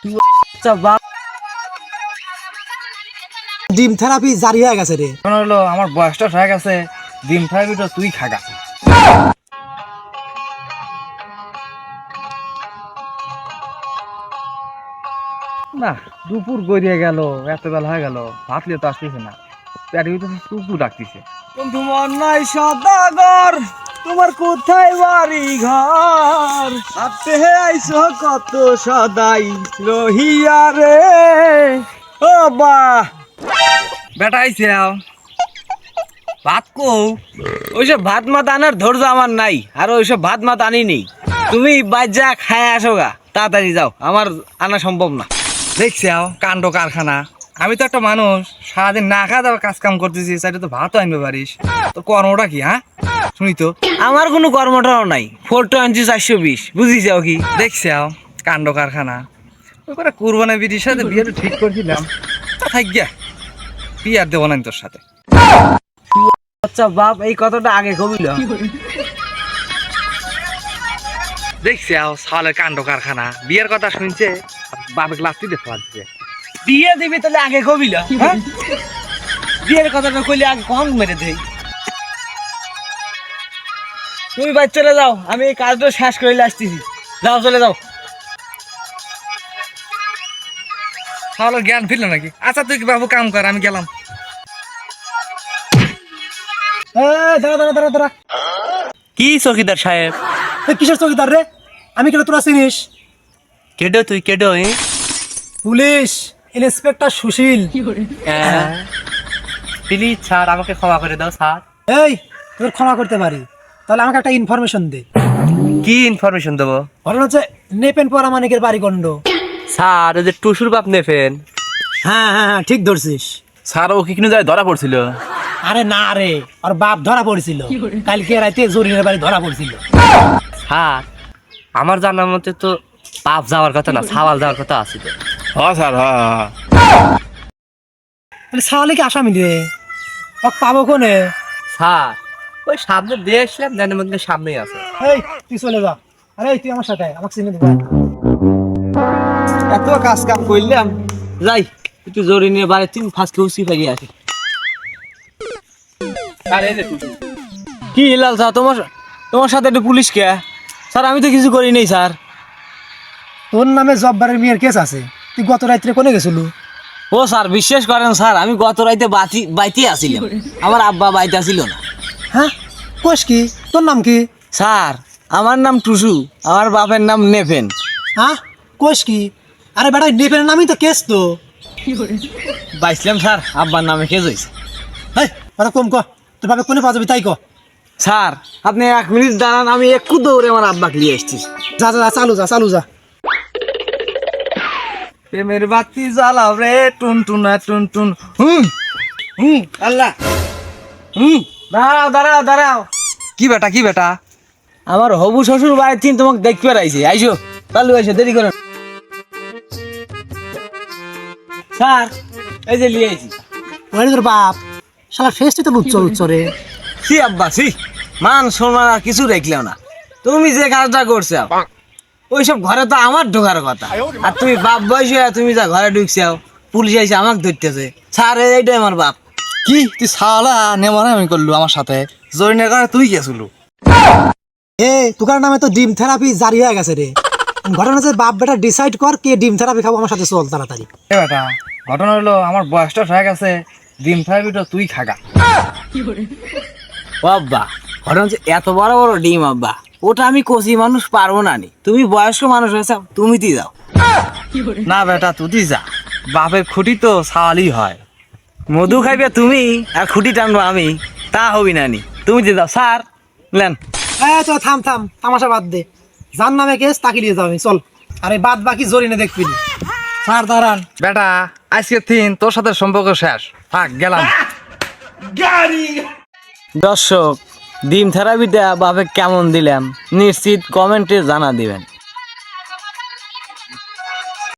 তুই আচ্ছা বাপ ডিম থেরাপি জারি হয়ে গেছে রে। মনে হলো আমার বয়সটা হয়ে গেছে, ডিম থেরাপিটা তুই খাগা। না দুপুর গড়িয়ে গেল, এত বেলা হয়ে গেল, ভাত লিয়ে তো আসতেছে না, পেটে ভিতরে টুকু ডাকতেছে। বন্ধু মন নাই সদাগর, তোমার কোথায় বাড়ি ঘর, হাতে আইসো কত সদাই রহিয়া রে। ও বা বেটা আইছে ভাত কো। ওইসব ভাত মাত আনার ধৈর্য আমার নাই, আর ওইসব ভাত মাত আনি নেই। তুমি বাজ্যা খায় আসো গা, তাড়াতাড়ি যাও, আমার আনা সম্ভব না। দেখছি কাণ্ড কারখানা। আমি তো একটা মানুষ, সারাদিন না খাওয়া দাওয়া কাজ কাম করতেছি, সেটা তো ভাতও আনবে পারিস। তোর কর্মটা কি? হ্যাঁ শুনি তো, আমার কোনো কর্মটাও নাই। 420 বুঝিস কি? দেখছি কাণ্ড কারখানা। ওই করে কুরবানি বিটির সাথে বিয়েটা ঠিক করছিলাম, থাক গিয়া বিয়ার দেবো না তোর সাথে। আচ্ছা বাপ, এই কথাটা আগে কবিল। দেখছি সালের কাণ্ড কারখানা, বিয়ের কথা শুনছে, বাপে লাস্তি দেখতে পাচ্ছে। বিয়ে দিবি তাহলে আগে কবিল, হ্যাঁ? বিয়ের কথাটা কইলে আগে কম মেরে দেই। তুমি বাড়ি চলে যাও, আমি এই কাজটা শেষ করে আসতেছি। যাও, চলে যাও। তাহলে জ্ঞান ফিরল নাকি? আচ্ছা তুই বাবু কাম কর, আমি গেলাম। দাঁড়া দাঁড়া দাঁড়া দাঁড়া। কি চৌকিদার সাহেব? কিসের চৌকিদার রে? আমি কেন তোরা চিনিস? কেডো তুই কেডো? Police inspector Sushil. Please sir, আমাকে ক্ষমা করে দাও স্যার। এই তোর ক্ষমা করতে পারি, তাহলে আমাকে একটা ইনফরমেশন দে। কি ইনফরমেশন দেবো? ঘটনা হচ্ছে নেপেন পরামানিকের বাড়ি গন্ড। স্যার ওই যে টুসুর বাপ নেফেন। হ্যাঁ হ্যাঁ হ্যাঁ, ঠিক ধরছিস। স্যার ও কি কিনে যায় ধরা পড়ছিল? আরে না রে, আর বাপ ধরা পড়ছিল কালকে রাতে, জরিনের বাড়ি ধরা পড়ছিল। স্যার আমার জানার মতে তো বাপ যাওয়ার কথা না, সাওয়াল যাওয়ার কথা আছে তো। হ্যাঁ স্যার, হ্যাঁ। সাওয়ালে কি আসামি রে? পাবো কোনে? স্যার ওই সামনে দিয়ে আসলাম, জানের মধ্যে সামনেই আছে। এই তুই চলে যা। আরে তুই আমার সাথে, আমাকে চিনে দিবি। এত কাজ কাম করলাম, যাই একটু জরি নিয়ে বাড়ি তিন ফাঁসকে উচি ফেরিয়ে আসি। কি হিলাল স্যার, তোমার সাথে একটু পুলিশ কে? স্যার আমি তো কিছু করি নাই স্যার। তোর নামে জব্বারের মেয়ের কেস আছে, তুই গত রাত্রে কোনে গেছিলু? ও স্যার বিশ্বাস করেন স্যার, আমি গত রাইতে বাইতে আসিলাম, আমার আব্বা বাইতে আসিল না। হ্যাঁ কোষ কি? তোর নাম কি? স্যার আমার নাম টুসু, আমার বাপের নাম নেফেন। হ্যাঁ কোষ কি? আরে বেটা, নেপের নামই তো কেস তো। বাইছিলাম স্যার, আব্বার নামে কেস হয়েছে। এই কথা কম ক, তোর বাপে কোনে পাওয়া যাবে তাই ক। স্যার আপনি 1 মিনিট দাঁড়ান, আমি একটু দৌড়ে আমার আব্বাকে নিয়ে এসছি। যা যা যা, চালু যা চালু যা। প্রেমের বাতি জ্বালাও রে টুন টুনা টুন টুন। হুম হুম আল্লাহ। দাঁড়াও দাঁড়াও দাঁড়াও। কি বেটা কি বেটা? আমার হবু শ্বশুর বাড়ির থেকে তোমাকে দেখতে পারাইছি, আইসো চালু আইসো, দেরি করেন। স্যার এই যে লিয়ে আইছি। ওরে তোর বাপ, শালা ফেসটি তো উচ্চ উচ্চ রে। সি আব্বা সি, মান সম্মান আর কিছু দেখলেও না। তুমি যে কাজটা করছো, ওইসব ঘরে তো আমার ঢোকার কথা, আর তুমি বাপ বয়সে তুমি যা ঘরে ঢুকছাও, পুলিশ এসে আমাকে ধরতেছে। স্যার এইটাই আমার বাপ। কি তুই সালা নেমানে আমি করলু আমার সাথে? জরিনের কারণে তুই গেছিলু? এ তোকার নামে তো ডিম থেরাপি জারি হয়ে গেছে রে। ঘটনা হচ্ছে বাপ বেটা ডিসাইড কর কে ডিম থেরাপি খাবো, আমার সাথে চল তাড়াতাড়ি। এ বেটা, ঘটনা হলো আমার বয়সটা হয়ে গেছে, ডিম থেরাপিটা তুই খাগা। আব্বা ঘটনা হচ্ছে এত বড় বড় ডিম আব্বা, ওটা আমি কচি মানুষ পারবো না নি, তুমি বয়স্ক মানুষ হয়েছে, তুমি দি যাও। না বেটা তুই যা, বাপের খুঁটি তো সাওয়ালই হয়। মধু খাইবে তুমি আর খুঁটি টানবো আমি, তা হবি না নি, তুমি দি যাও। Sir lane. চল থাম থাম, তামাশা বাদ দে। যার নামে কেস তাকে নিয়ে যাবে, চল। আরে বাদ বাকি জরিনে দেখবি না। স্যার দাঁড়ান। বেটা আজকে দিন তোর সাথে সম্পর্ক শেষ, থাক গেলাম। দর্শক ডিম থেরাপিটা বাপে কেমন দিলাম নিশ্চিত কমেন্টে জানা দিবেন।